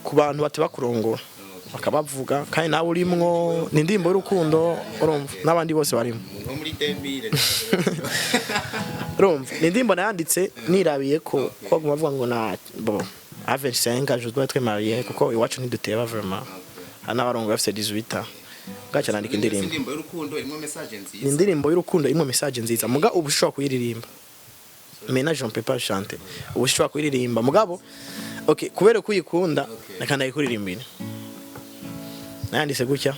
ku bantu bateba kurongora bakabavuga kandi nawe urimwo ni indirimbo y'urukundo urumva n'abandi bose barimo muri dembire urumva ni indirimbo nayanditse nirabiye ko bavuga ngo na bo avec 5 ans je dois être marié kuko iwacu ntiduteba vraiment hana barongo bafite 18 ans gacha nandika indirimbo y'urukundo imwe message nziza ni indirimbo y'urukundo imwe message nziza muga ubushobora kuyiririmba mais je ne peux pas chanter ubushobora kuyiririmba mugabo okay kubera ko uyikunda nakanda yikuririmbira nanditse gutya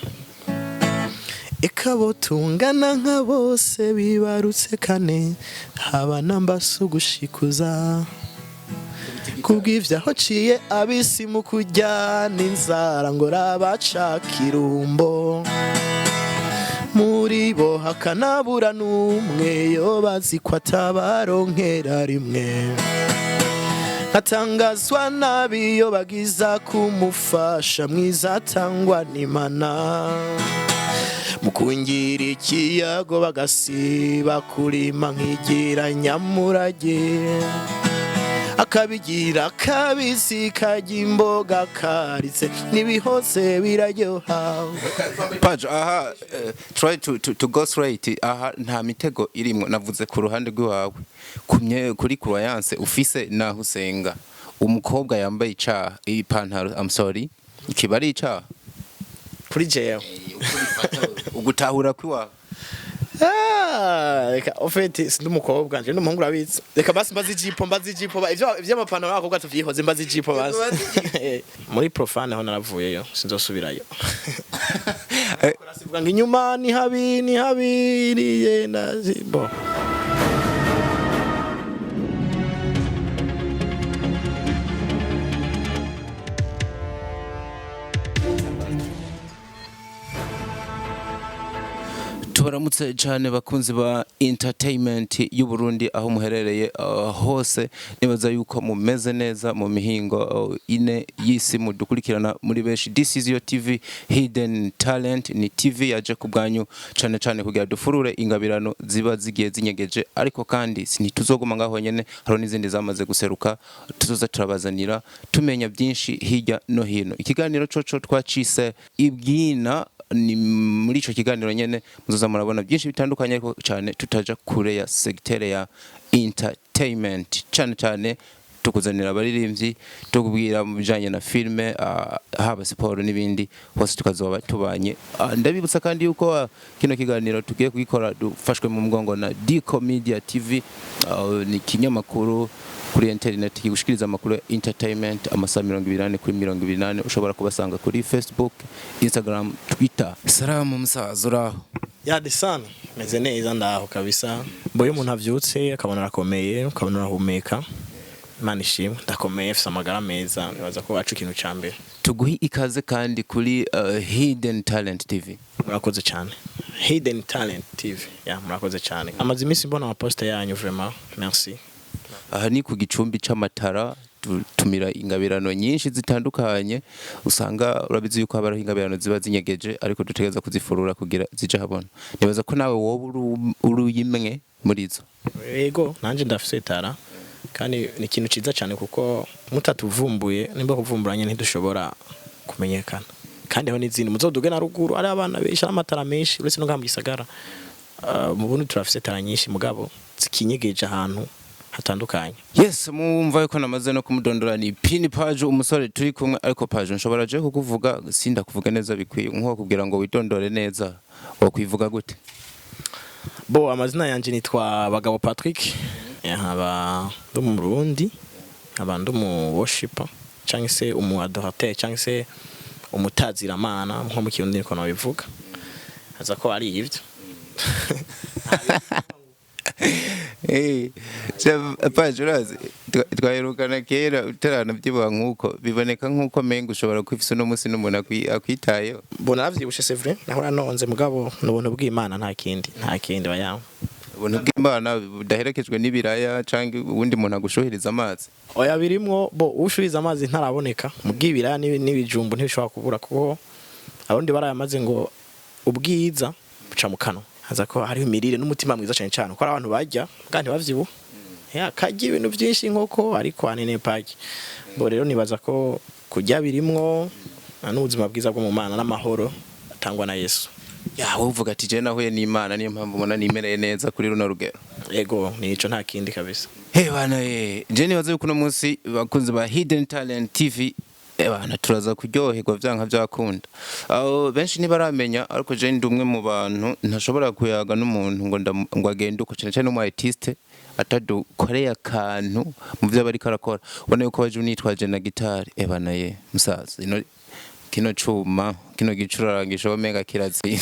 ikabo tungana nka bose bibarutse kane haba nambasugushikuza kubw'ivyaho ciye abisi mu kujyana inzara ngo rabaca kirumbo muri bo hakanabura n'umwe yo bazi ko atabaronkera rimwe atangazwa nabi yo bagiza kumufasha mwiza atangwa n'Imana mukungira ikiyago bagasiba kurima nkigira nyamurage akabigira kabisi kajimboga karitse nibihose biraryoha Pajo aha try to go straight aha nta mitego irimo navuze ku ruhande rw'iwawe kumye kuri croyance ufise naho usenga umukobwa yambaye ipantaro I'm sorry ikibari kuri jewe ugutahura kwiwawe reka ofete sindi umukobwa nje n'umuhungu urabitse reka basi mbazi jipo ivyo amapantaro y'abakobwa tuvyihoze mbazi jipo basi muri profane aho naravuyeyo sinzosubirayo sivuga ngo inyuma ni habiriye bo tubaramutse cyane bakunzi ba entertainment y'u Burundi aho muherereye hose nibaza yuko mumeze neza mu mihingo ine y'isi mudukurikirana muri benshi. This is your TV Hidden Talent, ni TV yaje kubwanyu cyane kugira dufurure ingabirano ziba zigiye zinyegeje, ariko kandi sinituzoguma ngaho nyene haro n'izindi zamaze guseruka tuzoza turabazanira tumenya byinshi hirya no hino. Ikiganiro coco twacise ibwina ni muri ico kiganiro nyene muzoza murabona byinshi bitandukanye, ariko cyane tutaja kure ya secteur ya entertainment. Cyane tukuzanira abaririmbyi tukubwira mu bijanye na filme haba siporo n'ibindi hose tukazoba tubanye. Ndabibutsa kandi yuko kino kiganiro tugiye kugikora dufashwe mu mgongo na Diko Media TV, ni kinyamakuru kuri internet kigushikiriza amakuru ya entertainment amasaha 28 kuri 28. ushobora kubasanga kuri Facebook, Instagram, Twitter. Salamu musaza uraho? ya desana meze neza ndaho kabisa. Boye umuntu avyutse akabona rakomeye ukabona rahumeka Imana ishimwe ndakomeye fisa amagara meza nibaza ko wacu ikintu cyambere. Tuguhi ikaze kandi kuri Hidden Talent TV. Murakoze cyane Hidden Talent TV ya murakoze cyane. Amazi imisi mbona amaposta yanyu vraiment merci. Aha ni ku gicumbi c'amatara tumira ingabirano nyinshi zitandukanye, usanga urabizi yuko habaraho ingabirano ziba zinyegeje ariko dutegeza kuzifurura kugira zije habona. Nibaza ko nawe wowe uruyimwe muri zo. Yego nanje ndafise tara kandi ni ikintu ciza cyane kuko mutatuvumbuye nimba kuvumburanye ntidushobora kumenyekana. Kandi aho n'izindi muzoduge na ruguru ari abana besha n'amatara menshi uretse no ngamba gisagara. Mu buntu turafise tara nyinshi mugabo zikinyegeje ahantu hatandukanye. Yes, mumva yuko namaze no kumudondora ni Pin Pajo umusore turi kumwe, ariko Pajo nshobora je kukuvuga sinda kuvuga neza bikwiye nko kugira ngo witondore neza okwivuga gute? Bo amazina yanje nitwa Bagabo Patrick, nkaba ndo mu Burundi, nkaba ndo mu worshiper cyangwa se umu adorateur cyangwa se umutaziramana nko mu kirundi niko nabivuga. Aza ko ari ivyo. Pajo urazi twaherukana kera utarana byibuha nkuko biboneka nkuko mengo ushobora kwifisa no musi n'umuntu akwitayeho. Bona navyibushe c'est vrai nahora nonze mugabo n'ubuntu bw'Imana nta kindi bayaho. Ubuntu bw'Imana budaherekejwe n'ibiraya canke ubundi muntu agushuhiriza amazi. Oya birimwo bo ushuhiriza amazi ntaraboneka mubw'ibiraya n'ibijumbu ntibishobora kubura kuko abundi barayamaze ngo ubwiza buca mu kanwa. Haza ko hari imirire n'umutima mwiza cyane ko abantu bajya kandi bavyibu ya kaje ibintu byinshi nkoko ariko anene paki. Bo rero nibaza ko kujya birimwo n'ubuzima bwiza bwo mu mana n'amahoro atangwa na Yesu. Ya wovuga ati je nahuye n'Imana niyo mpamvu mbona nimereye neza kuri runo rugero. Ego nico nta kindi kabisa. Bana je nibaza yuko uno munsi bakunze ba Hidden Talent TV bana turaza kuryoherwa vyanka vyakunda. Aho benshi ntibaramenya ariko je ndi umwe mu bantu ntashobora kuyaga n'umuntu ngo agende uko cyane cyane mu artiste atadukoreye akantu mu vyo bari karakora. Ubona yuko baje unitwaje na gitari bana musaza kino cuma kino gicurarangisho omega kirazivye.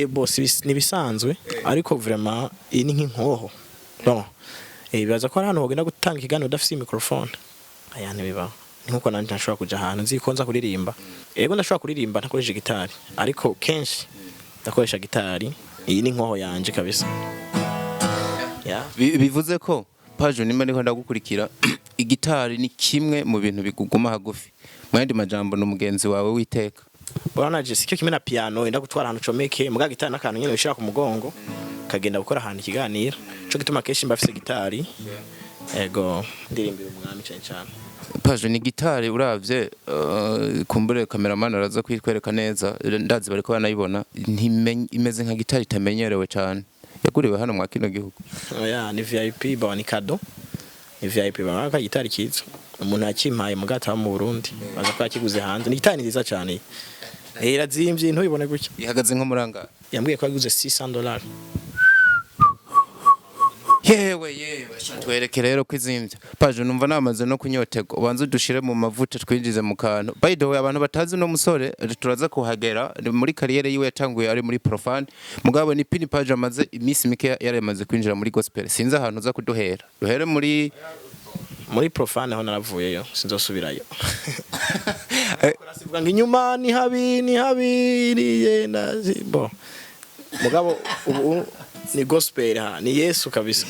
Boss nibisanzwe ariko vraiment iyi ni nk'inkoho. Bon. Bibaza ko hano hogenda gutanga ikiganiro udafise microphone. Aya ntibiba. Nkuko nanje ntashobora kuja ahantu nzi ko nza kuririmba. Ego ndashobora kuririmba ntakoresha gitari ariko kenshi ndakoresha gitari. Iyi ni nkoho yanje kabisa. Bivuze ko Pajo nimba niko ndagukurikira igitari ni kimwe mu bintu biguguma hagufi. Mwandi majambo no mugenzi wawe witeka. Bwana je sikyo kimwe na piano enda gutwara ahantu comeke muga gitari nakantu nyene bishira ku mugongo kagenda gukora ahantu ikiganiro. Cyo gituma kenshi mbafise gitari. Ego ndirimbira umwami cyane. Pajo ni gitari uravye kumbure cameraman araza kwitwereka neza ndazi bariko banayibona imeze nka gitari tamenyerewe cyane. Yaguriwe hano mwa kino gihugu. Oya ni VIP ba ni kado. Ni VIP ba ka gitari kizo. Umuntu akimpaye mugata mu Burundi. Baza ko yakiguze hanze. Ni gitari nziza cyane. Irazimvye ntubibone gutya. Ihagaze nko muranga. Yambwiye ko yaguze $600. Yewe twereke rero kwizimvya. Pajo numva namaze no kunyotego. Ubanze dushire mu mavuta twinjize mu kantu. By the way abantu batazi no musore turaza kuhagera muri kariyere yiwe yatanguye ari muri profane. Mugabo ni Pin Pajo amaze imisi mike yaremaze kwinjira muri gospel. Sinzi ahantu za kuduhera. Duhere muri profane aho naravuyeyo sinzosubirayo. Kurasivuga ngo inyuma ni habi yenda bo. Mugabo ubu ni gospel ni Yesu kabisa.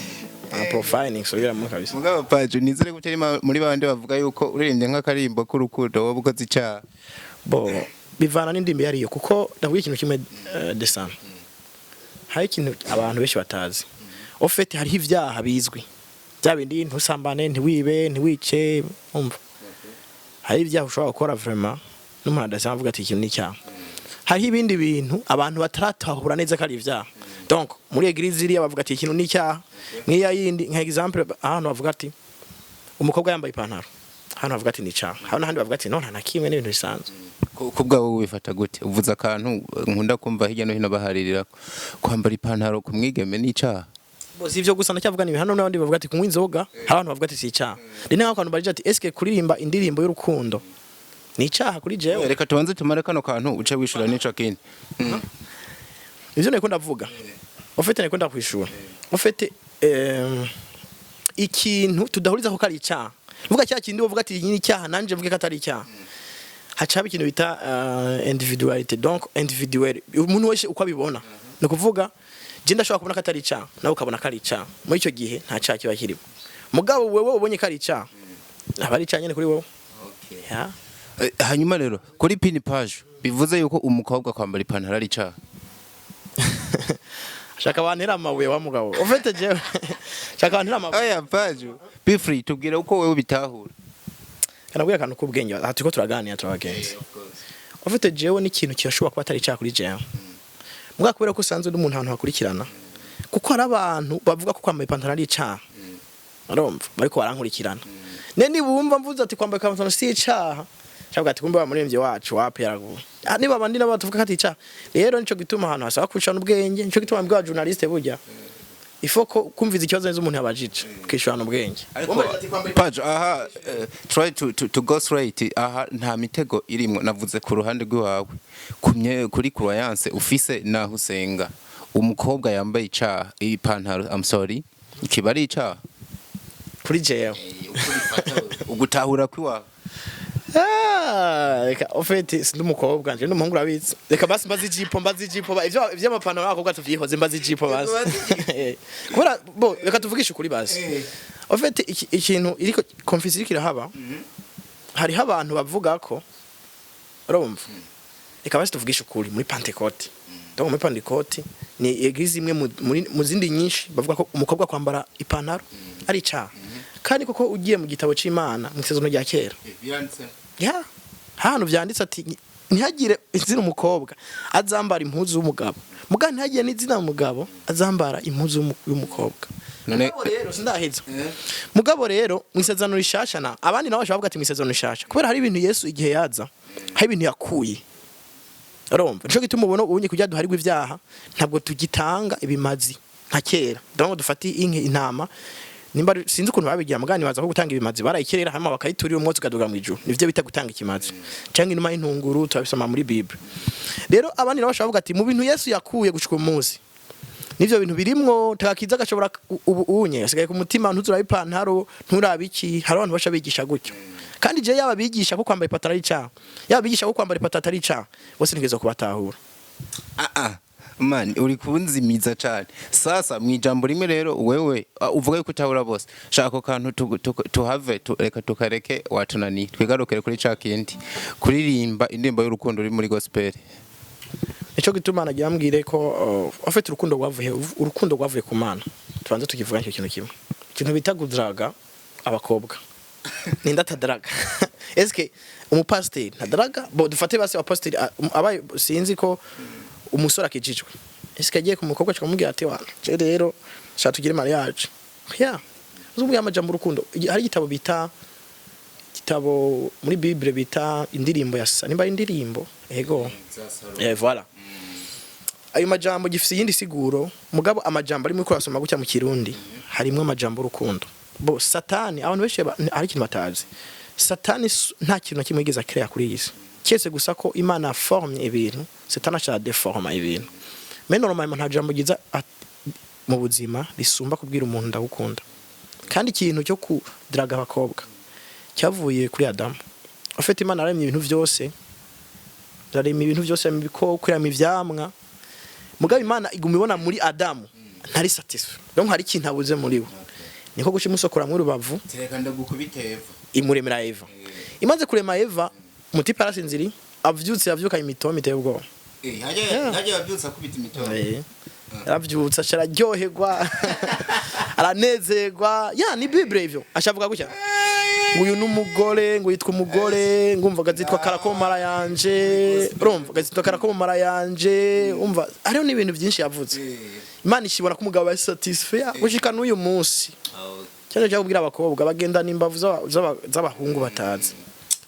Profane subira mu kabisa. Mugabo Pajo nizere gutera muri bande bavuga yuko uririmbye nk'akarimbo k'urukundo wowe ukoze icyaha. Bo bivana n'indimbi yariyo kuko ndavuye ikintu kimwe desana. Hari ikintu abantu benshi batazi. Ofete hari ivyaha bizwi. Byabindi ntusambane ntiwibe ntiwice umva. Hari ivyaha ushobora gukora vraiment n'umuntu adasanga avuga ati ikintu ni cyaha. Hari ibindi bintu abantu bataratahura neza ko ari ivyaha. Donc muri eglise iriya bavuga ati ikintu ni cyaha. Nkiya yindi nka example ahantu bavuga ati umukobwa yambaye ipantaro. Hano bavuga ati ni cyaha. Hano handi bavuga ati nta nakimwe n'ibintu bisanzwe. Kubwa wowe wifata gute? Uvuza akantu nkunda kumva hirya no hino baharirira kwambara ipantaro kumwigeme ni cyaha. Bosi ivyo gusa ndacyavuga ni hano n'abandi bavuga ati kunywa inzoga, abantu bavuga ati si cyaha. Rene nk'abantu barije ati eske kuririmba indirimbo y'urukundo ni cyaha kuri jewe. Reka tubanze tumare kano kantu uce wishura n'ico kindi. Ivyo niko ndavuga. Ofete niko ndakwishura. Ofete ikintu tudahuriza ko kari cyaha. Vuga cya kindi uvuga ati ni cyaha nanje vuga ko atari cyaha. Hacaba ikintu bita individuality. Donc individuel. Umuntu wese uko abibona. No kuvuga je ndashobora kubona ko atari cyaha nawe ukabona ko ari cyaha. Muri icyo gihe nta cyaha kiba kirimo. Mugabo wewe ubonye ko ari cyaha. Abari cyaha nyene kuri wewe. Okay. Hanyuma rero kuri Pin Pajo bivuze yuko umukobwa kwambara ipantaro ari cyaha. Shaka bantera amabuye wa mugabo. Ofete je. Shaka bantera amabuye. Oya Pajo. Be free tubwire uko wewe bitahura. Kanabwiye akantu kubwenge atiko turaganira turabagenzi. Ofete jewe ni ikintu kirashobora kuba atari cyaha kuri jewe. Muga kubera ko sanzwe n'umuntu ahantu hakurikirana. Kuko ari abantu bavuga ko kwambara ipantaro ari cyaha. Arumva bariko barankurikirana. Neni bumva mvuze ati kwambara ipantaro si cyaha. Cyangwa ati kumbe Umuririmvyi wacu wapi yaragu. Niba abandi nabo tuvuga ati cyaha. Rero nico gituma ahantu hasaba kwishana ubwenge, nico gituma mbwa journaliste burya. Ifoko kumviza ikibazo neza umuntu yabajije kwishana ubwenge. Pajo try to go straight nta mitego irimwe navuze ku ruhande rw'iwawe kuri croyance ufise naho usenga umukobwa yambaye icyaha ipantaro I'm sorry ikibari icyaha kuri jewe ugutahura kwiwawe. Reka ofete sindi umukobwa nje n'umuhungu urabitse reka basi mbazi ijipo ivyo amapantaro y'abakobwa tuvyihoze mbazi ijipo basi kubera bo reka tuvugishe kuri basi ofete ikintu iriko confusion iriko irahaba hariho abantu bavuga ko urumva reka basi tuvugishe ukuri muri Pentecote. Donc muri Pentecote ni eglise imwe mu zindi nyinshi bavuga ko umukobwa kwambara ipantaro ari cyaha kandi koko ugiye mu gitabo c'Imana mu isezerano rya kera ya hano vyanditse ati ntihagire izina umukobwa azambara impuzu y'umugabo muga ntihagire n'izina umugabo azambara impuzu y'umukobwa mugabo rero sindaheza mugabo rero mu isezerano rishasha na abandi nabo bashavuga ati mu isezerano rishasha kubera hari ibintu Yesu igihe yaza hari ibintu yakuye urumva nico gituma ubona ubunye kujya duharirwa ivyaha ntabwo tugitanga ibimazi nka kera ndabona dufati inke intama nimba sinzi ukuntu babigira mugani baza ko gutanga ibimazi barayikerera hama bakayiturira umwotsi ukaduga mu ijuru nivyo bita gutanga ikimazi cyangwa inuma y'intunguru turabisoma muri Bible rero abandi nabo bashavuga ati mu bintu Yesu yakuye gushika umunsi nivyo bintu birimwo takakiza gashobora ubunye asigaye ku mutima ntuzura ipantaro nturabiki hari abantu basha bigisha gutyo kandi je yaba bigisha ko kwambara ipataro ari ca yaba bigisha ko kwambara ipataro ari ca bose nigeze kubatahura man uri kunzimiza cyane sasa mu ijambo rimwe rero wewe uvuga yuko utahura bose shaka kantu tuhave reka tukareke watunani twigarukire kuri ca kindi kuririmba indirimbo y'urukundo uri muri gospel ico gituma nagiambwire ko afite urukundo rwavuye ku Mana tubanze tukivuga cyo kintu kimwe ikintu bita gudraga abakobwa ninda tadaraga eske umupasiteri ntadaraga bo dufate base abapasiteri abaye sinzi ko umusore akijijwe eske agiye ku mukobwa akamubwira ati wana je rero sha tugire mariage ya uzumbuye amajambo urukundo hari igitabo muri Bible bita indirimbo ya Sasa nimba indirimbo ego voilà ayo majambo gifise yindi siguro mugabo amajambo ari muri kurasoma gutya mu kirundi harimo amajambo urukundo bo satani abantu beshe ari kintu batazi satani nta kintu kimwe yigeze akrea kuri iyi cyese gusa ko Imana forme ibintu satani acha deforma ibintu mais normalement nta jambo giza mu buzima risumba kubwira umuntu ndagukunda kandi ikintu cyo kudraga abakobwa cyavuye kuri Adam afite Imana aremye ibintu byose zaremye ibintu byose mu bikoko kurema ivyamwa mugabe Imana igumibona muri Adam ntari satisfait donc hari ikintu abuze muri we niko guca imusokora mu rubavu tereka ndagukubita Eva imuremera Eva imaze kurema Eva muti parasinziri avyutse yavyuka imitoma iteye ubwo haje yavyutsa kubita imitoma aravyutsa cararyoherwa aranezerwa ya ni Bible ivyo ashavuga gutya uyu numugore ngo yitwa umugore ngumva gazitwa karakomara yanje urumva gazitwa karakomara yanje umva ariho ni ibintu byinshi yavuze Imana ishibona ko umugabo ari satisfait gushika n'uyu munsi cyane cyo kubwira abakobwa bagenda n'imbavu z'abahungu batazi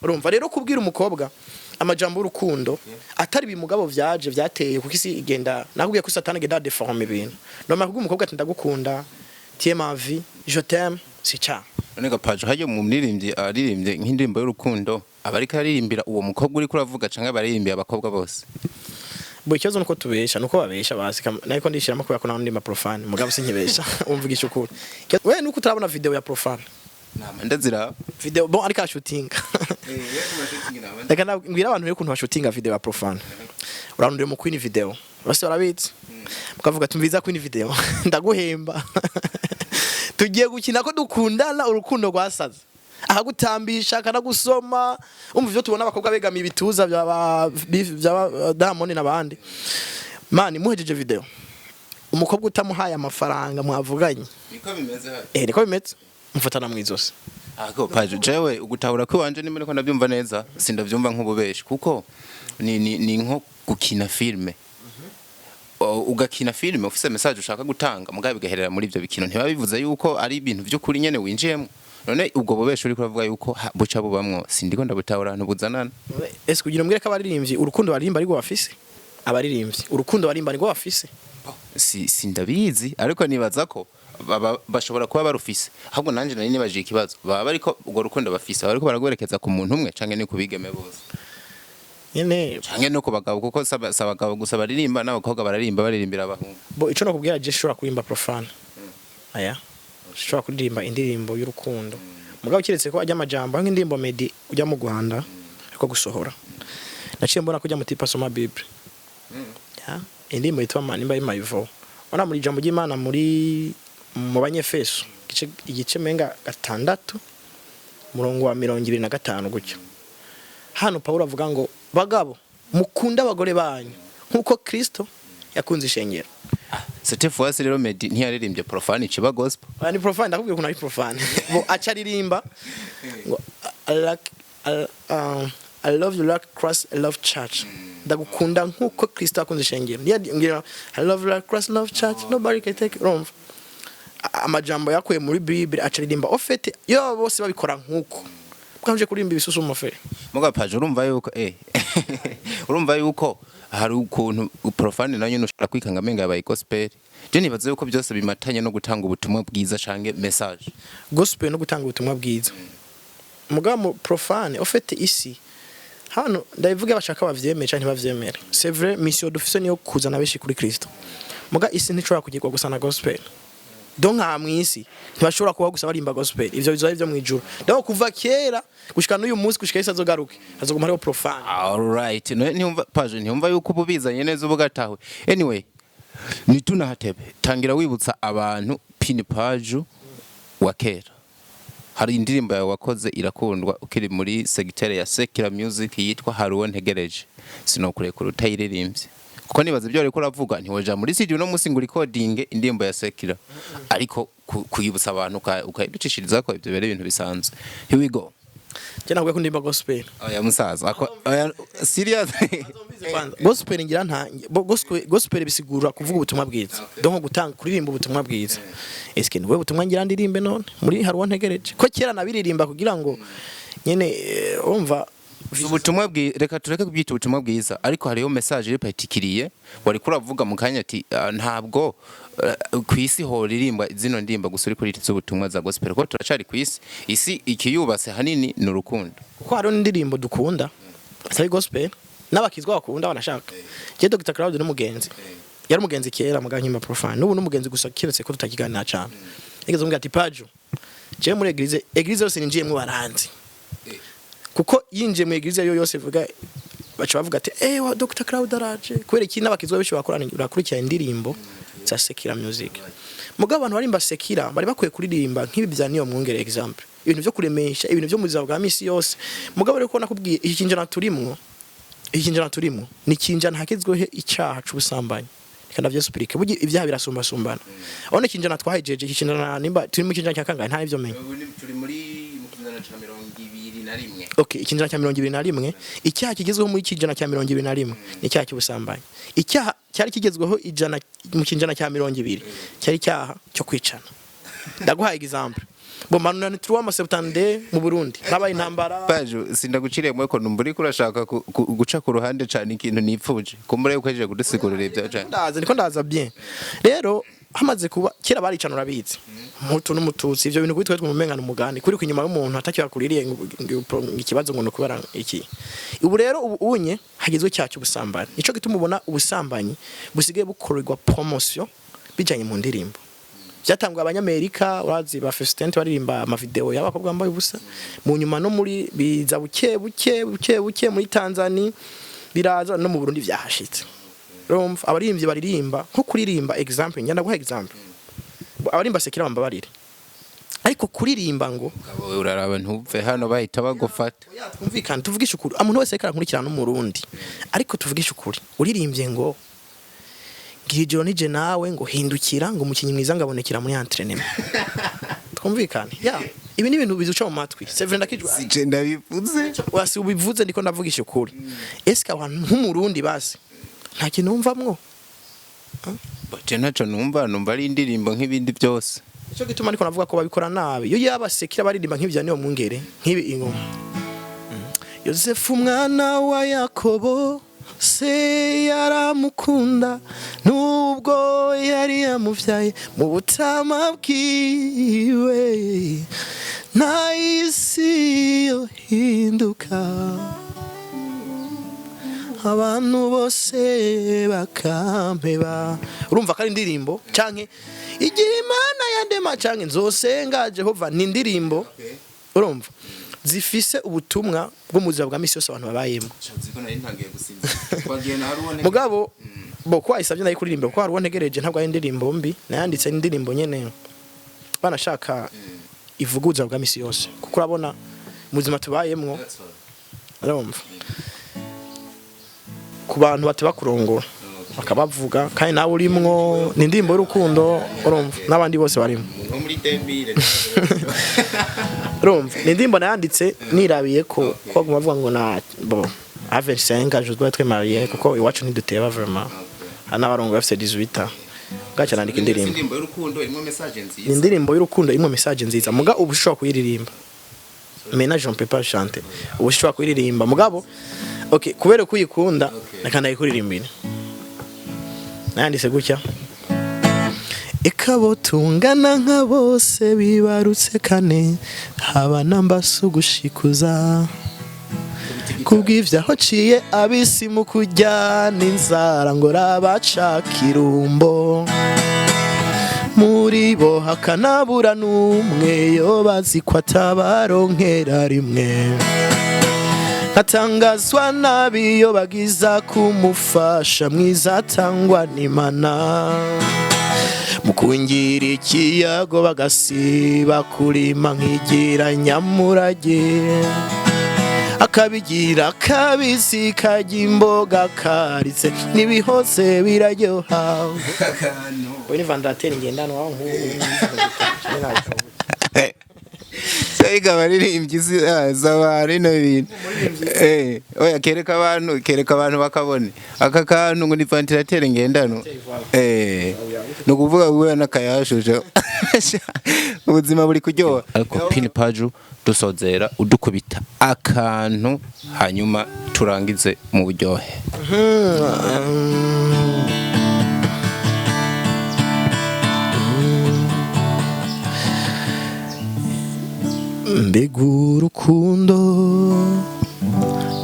urumva rero kubwira umukobwa amajambo urukundo atari bimugabo vyaje vyateye kuko isi igenda nakubwiye ko satani agenda deforme ibintu no makubwira umukobwa ati ndagukunda tie ma vie je t'aime c'est ça Mbega Pajo haje mu muririmbyi aririmbye nk'indirimbo y'urukundo abarika aririmbira uwo mukobwa uri kuravuga canke abaririmbye abakobwa bose bo ikibazo nuko tubesha nuko babesha basika nako ndishiramo ko yakona ndimba profane mugabo sinkibesha umvuga ishukuru we nuko utarabona video ya profane nama ndazira video bon ariko shooting Ndeka nabwira abantu rero kuntu bashootinga video ya profane urarundire mu queen video bose barabitse mukavuga tumviza queen video ndaguhemba tugiye gukina ko dukundana urukundo rwasaze ahagutambisha kana gusoma umva byo tubona abakobwa begamiye ibituza bya Diamond nabandi mani muhejeje video umukobwa utamuhaye amafaranga mwavuganye niko bimeze niko bimeze mfatana mwizose ako Pajo jewe ugutahura ko wanje nimene ko ndabyumva neza sindavyumva nk'ububeshi kuko ni nko gukina filme ugakina filme ufise message ushaka gutanga mugabe bigaherera muri ivyo bikino ntibabivuze yuko ari ibintu byo kuri nyene winjiyemo none ubwo bubesho uri kuravuga yuko buca bubamwo sindiko ndabutahura ntubuzanana ese kugira mbwire ko abaririmbyi urukundo barimba ariko bafise abaririmbyi urukundo barimba ariko bafise sindabizi ariko nibaza ko bashobora kuba barufise ahubwo nanje nari nibaje ikibazo baba bariko ubwo rukundo bafise bariko baragwerekeza ku muntu umwe canke ni kubigeme bose nyene canke no kubagabo kuko sabagabo gusa baririmba n'abakobwa baririmbira abahungu bo ico no kubwira je shobora kurimba profane aya shobora kuririmba indirimbo y'urukundo mugabo kiretse ko ajya amajambo nk'indirimbo Medi ujya mu Rwanda ariko gusohora naciye mbona kujya mutipa soma Bible ya indirimbo yitwa manimba y'imayivo ona muri jambo ry'Imana muri mu banyefeso igice menga 6 murongo wa 25 gutyo hano Paulo avuga ngo bagabo mukunda abagore banyu nkuko Kristo yakunze ishengero c'était fois rero Medi ntiyaririmbye profane Kiba Gospel. Ni profane ndakubwiye ukuntu ari profane. Bo acaririmba ngo I love you like Christ, I love church. Ndagukunda nkuko Kristo akunze ishengero. Ngira I love you like Christ, love church. Nobody can take it wrong. Amajambo yakuye muri Bible acaririmba ofete yo bose babikora nkuko. Bwanje kurimba ibisusu mu mafere. Mbega Pajo urumva yuko urumva yuko hari ukuntu profane nanyo nushaka kwikanga menga yabaye gospel. Je nibaze yuko byose bimatanye no gutanga ubutumwa bwiza canke message. Gospel no gutanga ubutumwa bwiza. Mugabo profane ofete isi hano ndabivuga bashaka bavyemeye canke bavyemera. C'est vrai mission dufise niyo kuzana beshi kuri Kristo. Muga isi nticora kugirwa gusa na gospel. Donc nka mwisi ntibashobora kuba gusa barimba gospel. Ivyo bizoba byo mwijuru. Ndaho kuva kera gushika n'uyu munsi gushika isa zogaruke. Azoguma hariho profane. All right. Ntiyumva Pajo ntiyumva yuko ububizanye neza ubugatawe. Anyway, nituna hatebe. Tangira wibutsa abantu Pin Pajo wa kera. Hari indirimbo yawe wakoze irakundwa ukiri muri secteur ya secular music yitwa hariho ntegereje. Sinokurekura utayiririmbye. Kuko nibaza ibyo ariko uravuga ntiwoja muri studio no musinga recording indirimbo ya secular. Ariko kuyibutsa abantu ukayiducishiriza ko ibyo bere ibintu bisanzwe. Here we go. Jena kwe kundimba gospel. Oya musaza. Oya serious. Gospel ngira ntange. Gospel bisigura kuvuga ubutumwa bwiza. Donc gutanga kuririmba ubutumwa bwiza. Eske niwe ubutumwa ngira ndirimbe none muri hariho ntegereje. Ko kera nabiririmba kugira ngo nyene umva ubutumwa reka tureke kubyita ubutumwa bwiza ariko hariyo message iri particulier wari kuravuga mu kanya ati ntabwo kwisi ho ririmba zino ndimba gusuri kuri ubutumwa za gospel ko turacari kwisi isi ikiyubase hanini n'urukundo kuko hariho indirimbo dukunda sai gospel n'abakizwa bakunda banashaka je Dr. Claude n'umugenzi yari umugenzi kera muganyimba profane n'ubu n'umugenzi gusa kiretse ko tutakiganira cyane igeze mbwa ati Pajo je muri eglise yose ninjiye mu baranzi kuko yinjiye mu eglise yose vuga bacha bavuga ati wa Dr. Claude araje kwere iki n'abakizwa benshi bakorana urakurikira indirimbo za secular music mugabo abantu barimba secular bari bakwiye kuririmba nk'ibi bya niyo mwongere example ibintu byo kuremesha ibintu byo muziza bwa misi yose mugabo rero ko nakubwiye iki kinjana turimo ni kinjana hakizweho icyaha cy'ubusambanyi kandi byo spirike bugi ibyaha birasumba sumbana abone kinjana twahejeje iki kinjana nimba turi mu kinjana cyakangaye nta ivyo menye turi muri mu kinjana cya 2021 okay ikinjana cya 2021 icyaha kigezweho muri kinjana cya 2021 ni icyaha cy'ubusambanyi icyaha cyari kigezweho ijana mu kinjana cya 2020 cyari icyaha cyo kwicana ndaguha example bomana nitruwa amasebutande mu Burundi nabaye intambara Pajo sindaguciriye mwe ko numburi kurashaka guca ku ruhande cyane ikintu nipfuje kumbure ukaje kudusigurira ibyo cyane niko ndaza bien rero hamaze kuba kera baricana urabizi mutu n'umututsi ivyo bintu kwitwe twumumengana umugani kuri kunyuma y'umuntu atakibakuririye ikibazo ngo nukubara iki ubu rero ubunye hagizwe cyacu ubusambanyi nico gituma ubona ubusambanyi busigaye bukorerwa promotion bijanye mu ndirimbo byatangwa abanyamerika urazi ba festent baririmba ama video y'abakobwa bambaye ubusa mu nyuma no muri biza buke muri Tanzania biraza no mu Burundi vyahashitse rumva abaririmbyi baririmba nko kuririmba example njya ndaguha example abarimba sekira bambabarire ariko kuririmba ngo uraraba ntuve hano bahita bagufata twumvikana tuvugisha ukuri umuntu wese kara nkurikirana n'umurundi ariko tuvugisha ukuri uririmbye ngo Gijoro nije nawe ngo hindukira ngo umukinyi mwiza ngabonekera muri entraînement twumvikane ibi ni ibintu bizuca mu matwi Seven ndakijwa sije ndabivuze wasi ubivuze ndiko ndavugisha ukuri eska abantu nk'umurundi basi nta kintu umvamwo bate naco numva ari indirimbo nk'ibindi byose cyo gituma ariko navuga ko babikora nabi yo yabasekira baririmba nk'ibya niyo mwungere nk'ibi ingoma Yosefu mwana wa Yakobo se yaramukunda nubwo yari yamuvyaye mu butama bwiwe na isi yo hinduka abantu bose bakampeba urumva kari indirimbo canke igihe Imana yandema canke nzosenga Jehova ni indirimbo urumva zifise ubutumwa bwo muzira bwa misi yose abantu babayemo mugabo boko ayisabye nayo kuririmba ko hariho ntegereje ntabwo ari indirimbo mbi nayanditse indirimbo nyene banashaka ivuguza bwa misi yose kuko urabona muzima tubayemwo urumva ku bantu batabakurongora bakabavuga kandi nawe urimwo ni indirimbo y'urukundo urumva n'abandi bose barimo urumva ni indirimbo nayanditse nirabiye ko bavuga ngo na bo avec 5 je dois être marié kuko iwacu ntiduteba vraiment hana barongo bafite 18 gacha nandika indirimbo y'urukundo irimo message nziza ni indirimbo y'urukundo irimo message nziza muga ubushobora kuyiririmba mais je ne peux pas chanter ubushobora kuyiririmba mugabo okay kubera ko uyikunda nakanda yikuririmbira nanditse gutya ikabo tungana nka bose bibarutse kane haba nambasugushikuza kubw'ivyaho ciye abisi mu kujyana inzara ngo rabaca kirumbo muri bo hakanabura n'umwe yo bazi ko atabaronkera rimwe atangazwa nabi yo bagiza kumufasha mwiza atangwa n'Imana mukungira ikiyago bagasiba kurima nkigira nyamurage akabigira kabisi kajya imboga karitse nibihose biraryoha we ni vandateri ngendano waho Saiga waririmbyi zabari no bintu oya kereka abantu bakabone aka kantu ngo ni ventilateur ngendano no kuvuga wewe nakayashuje ubuzima buri kuryoha ariko Pin Pajo dusozera udukubita akantu hanyuma turangize mu buryohe mbega urukundo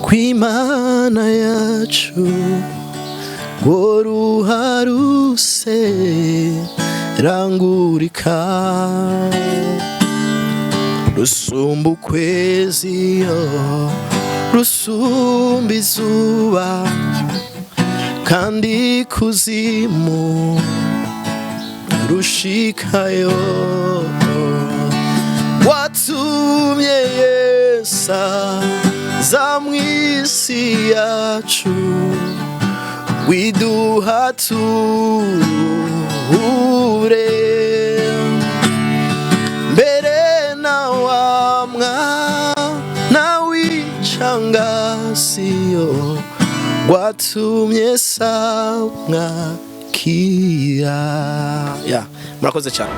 kw'Imana yacu ngo ruharuse rangurika rusumba ukwezi rusumba izuba kandi kuzimu rushikayo watumye Yesa za mwisi yacu widuha tuhure mbere na wamwa na wicangasiyo watumye samwa kia murakoze cyane.